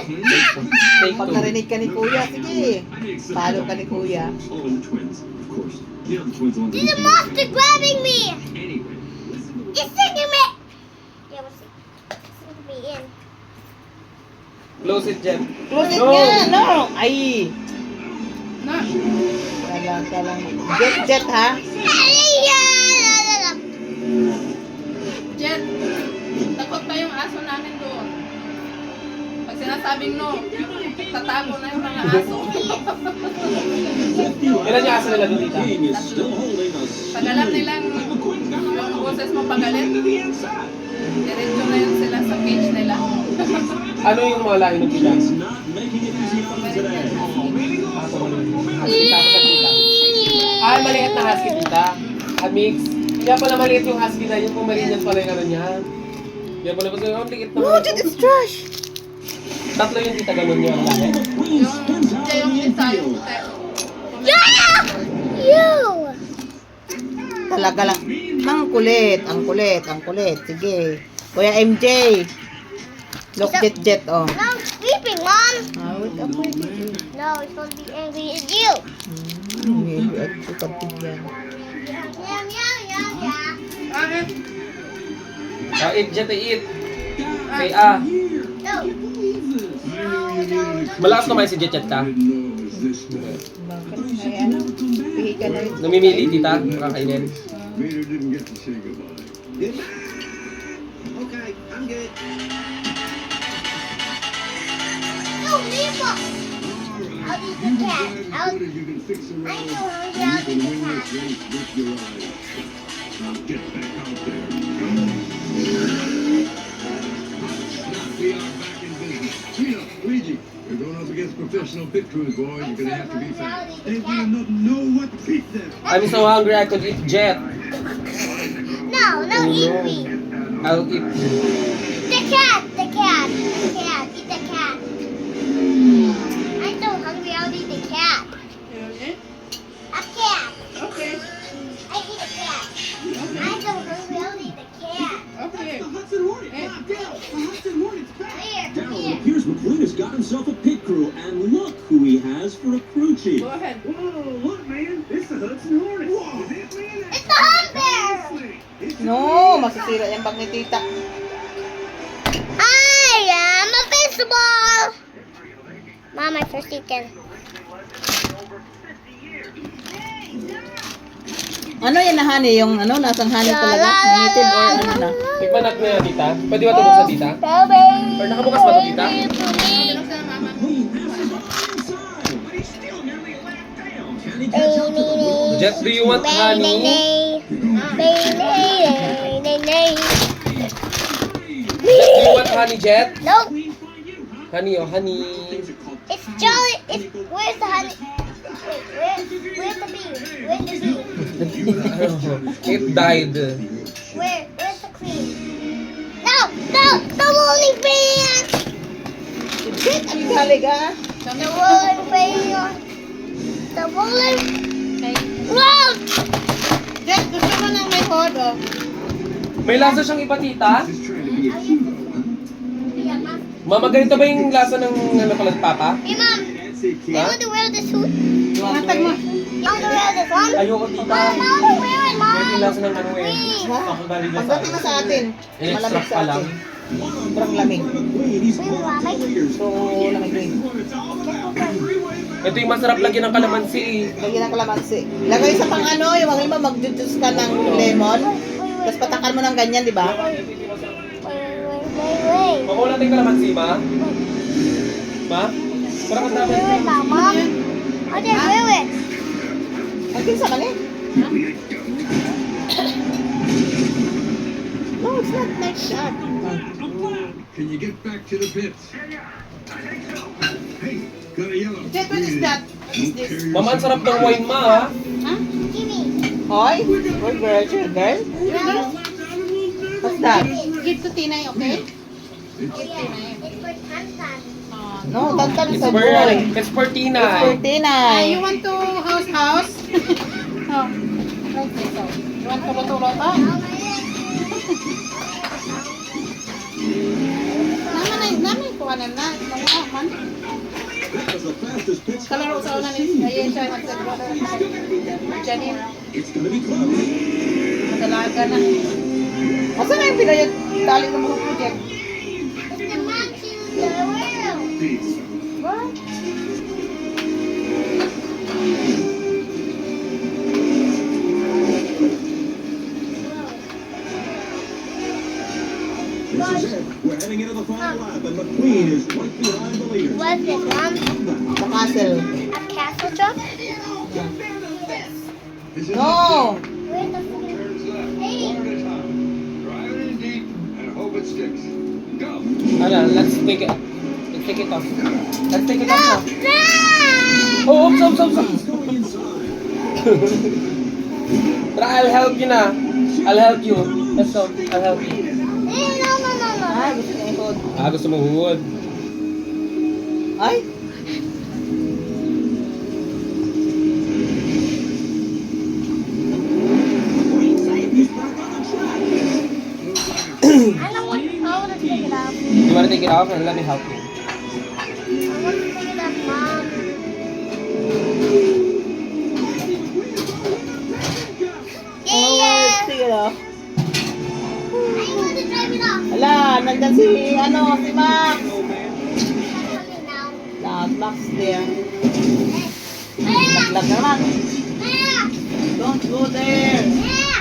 Pag narinig ka ni Kuya, sige. Follow ka ni Kuya. There's a monster grabbing me! It's sticking me! Yeah, what's it? It's sticking me in. Close it, Jen. Close it No. nga, no. Ay. Na. Kalang. Jet, ha? Jet, takot pa yung aso namin doon. Pag sinasabing no, tatago na yung mga aso. Ilan yung asa nila doon, tita? Pag alam nilang yung boses mo pagalit, diretso na yun sila sa cage nila. Ano yung mga lahi ng tita? Ah, maliit na husky, tita. A mix. Kaya pala maliit yung husky na yun. Pomeranian pala yung ano niya. Kaya pala kasi ang liit No, naman. Jet, it's trash. Tatlo yung tita, ganun yung lahi. Yung isa, yung You! Talaga lang. Ang kulit. Sige. Kuya MJ. Look, Jet, oh. No, I'm sleeping, Mom! Ah, wait up, wait up. No, it's supposed to be angry at you. Maybe at ito katigyan. Yeah. Eat, Jet, eat. Say ah. No. Malakas kumain si Jet, Jet ka. Bakit? Ay, ano? Pihi ka na rin. Namimili, tita. Makakainin. Vader didn't get to say goodbye. Okay, I'm good. No, leave us. I'll eat the cat. You can fix the I'm road. so hungry. I'll You eat can the win cat. this race with your eyes. Now get back out there. We are back in business. Tina, Luigi, you're going up against professional pit crews, boys. You're gonna have to be fast. They will not know what to beat them. I'm so hungry I could eat Jet. No, eat me. I'll eat. The cat. Eat the cat. I'm so hungry. I'll eat the cat. A cat. Okay. I eat a cat. I'm so hungry. I'll eat the cat. Okay. Hudson Hornet. Hudson Hornet's back. Here. Daryl, here's McQueen has got himself a pit crew, and look who he has for a crew chief. Go ahead. Whoa, look, man. It's the Hudson Hornet. Whoa. It's the hunter. No, masisira yung bag ni tita. I am a baseball. Mom, my first chicken. Ano yan na honey? Yung ano, nasang honey talaga? Native or ano na? Tikman natin na, tita. Pwede ba tubog sa tita? Or nakabukas ba ito, tita? Binuksan na mama. Jet, do you want honey? Jet, do you want honey, Jet? No, Honey, oh, honey. it's Jolly. Where's the honey? Wait, where's the bee? Where's the bee? It died. Where's the queen? No, the rolling fan. Jet, ang galing ah. The rolling fan. The rolling. Run! Jet, gusto mo nang may hold, oh. May lasa siyang iba, tita? Just trying to be a cute one, Mama, ganito ba yung lasa ng ano pala, papa? Hey, Mom. I Ha? want to wear this suit. Matag mo. I want to wear this one. Ayoko, tita. Mom, I want to wear it, Ganito yung Mom. lasa ng ano eh. Ha? Ako galing na sa Pagdating na sa atin. Malamig in-extract sa pa lang. atin. Sobrang lamig. Wait, Mommy. So, lamig rin. Ito yung masarap lagyan ng kalamansi eh. Lagyan ng kalamansi. Lagay sa pang ano, yung mga iba mag-juice ka ng lemon. Tapos patakan mo ng ganyan, di ba? Wait. Makuha natin kalamansi, ma? Ma? Parang ang dapat. Wear it now, Mom. I didn't wear it. Ang pinsa ka niya. No, it's not like that. Can you get back to the pits? Hey, got a yellow. Jet, what is that? What is this? Mama, ang sarap ng wine, ma, ha? Give me. Hoy? Hoy, girl, girl? What's that? Give to Tinay, okay? It's for Tantan. No, tantan It's sa for, boy. it's for Tina. It's for Tinay. You want to house? Oh. Okay, so. You want to tulot? Oh. Naman ko kanan na. Mga man. That was the fastest pit stop Kalaro sa una I've ni seen. Ayen siya nagsagrado. Janine, It's gonna be close. madalaga na. Asa na yung pinayot tali ng mga project? It's the matching the world. What? This is it. We're heading into the final lap, and McQueen is right behind the leader. What's it, Mom? Sa castle. A castle truck? No! Where's the fucking... Hey! One at a time. Drive it in deep and hope it sticks. Go. Ano, let's take it. Let's take it off. Let's take it No! off now. No! Oh, oops. He's going inside. Tara, I'll help you na. I'll help you. Let's go. I'll help you. Eh, no. Ah, gusto niya ikot. Gusto mo huwod. Ay! He's back on the track. I don't want to take it off. You wanna take it off and let me help you? I want to take it off, Mom. Oh, Yeah! sige na. I want to drive it off. Ala, nandyan si, si Max. Coming now. Max there. Maya! Naglag naman. Maya! Don't go there. Maya!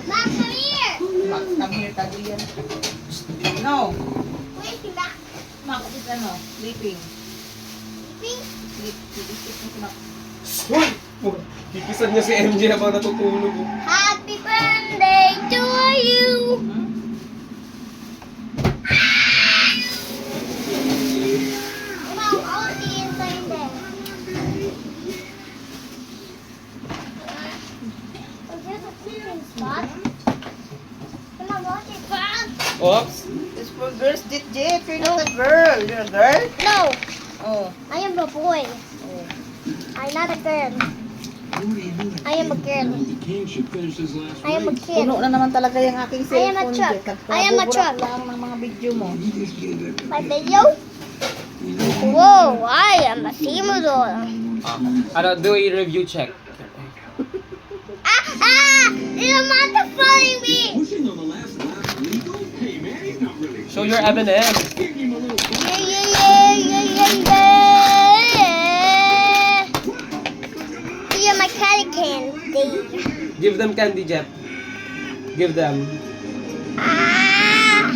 Max, come here! Max, come here, tago yan. No. Where's he, Max? Max is sleeping. Sleeping? Sleep si Max. Uy! Kikisan niya si MJ habang natutulog. Happy birthday to you! Wow, all the inside there. Oh, there's a sleeping spot. Come on, watch it, Bob. Oops! It's for girls, Jit. You're not a girl. You're a girl? No, Oh. I am a boy. Oh. I'm not a girl. I am a girl. The king should finish his last I am a race. kid. Puno na naman talaga yung aking I am a cellphone, truck. Jit. I am a truck. lang ng mga video mo. My video? Whoa, I am a Theodore. Ano, do a review check. There's a monster following me. Pushing on the last lap legal? Hey, man, he's not really. Show your M&M. Give him a little. Yeah. You're my candy candy. Give them candy, Jeff. Give them. Ah!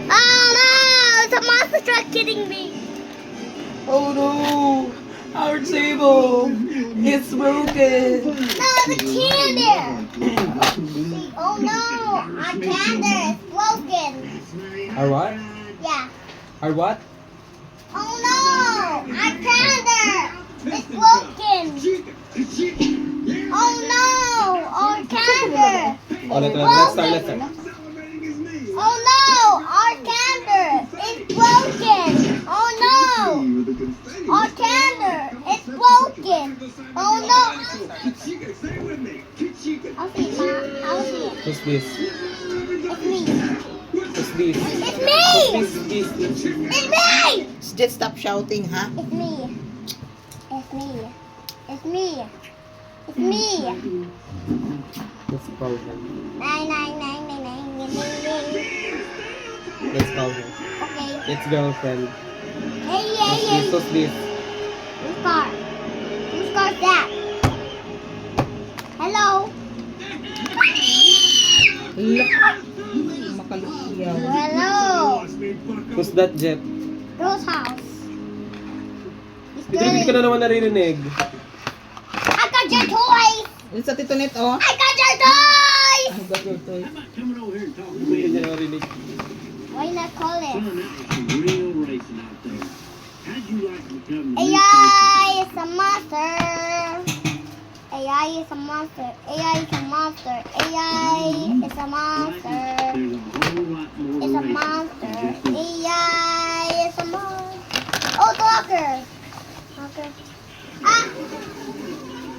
Oh no! It's a monster truck hitting me. Oh no! Our table! It's broken! No, the candy. Oh no! Our candy is broken. Our what? Yeah. Our what? Oh no! Our calendar is broken! Oh no! Our calendar! Oh, let's start. Oh no! Our calendar is broken! Oh no! Our calendar is broken! Oh no! I'll see it, Ma. I'll see it. Who's this? It's me. Who's this? It's me! This. It's me! Just stop shouting, ha? It's me. It's me. It's me. It's me. Let's call him. Nine, nine, nine, nine, nine, nine, nine. Let's call him. Okay. It's girlfriend. Hey. Who's this? Whose car? Whose car's that? Hello? Makalukiyaw. Hello? Who's that, Jeff? Girl's house. It's Dito hindi ko na naman naririnig. I got your toys! Yun sa Tito Net, oh. I got your toys! I got your toy. Coming over here and talking to Hindi me. niya naririnig. Why not call it? Son, that was some real racing out there. How'd you like to become the new AI is a monster. AI is a monster. AI is a monster. AI is a monster. There's a whole lot more It's a racing monster. than just this. AI is a monster. Oh, the locker. Locker. Ah!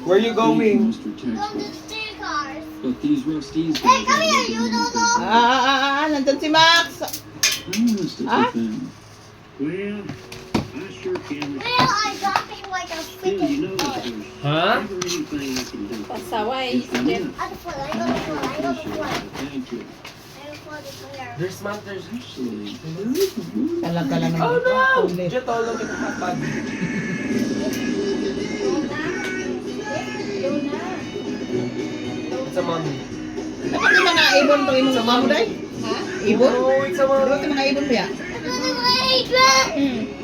Where you going? Mr. Texas. Don't do the steer cars. But these rusties. Hey, come here, you Dodo. Nandun si Max. I must have Huh? been. Well, I sure can. Well, I got him like a Still, you freaking know toy. there's Ha? never anything I can do. Pasaway si Jen. At the foot, I got the foot, I got the foot. Thank you. I got the foot there. There's matters. Actually, there is one. Talaga lang Oh no! Ulit. Jet, all look at the hot bag. It's a mommy. Dapat yung mga ibon to imong mamo day? Ha? Ibon? Oh, it's a mommy. Dapat yung mga ibon ba? I got the leg.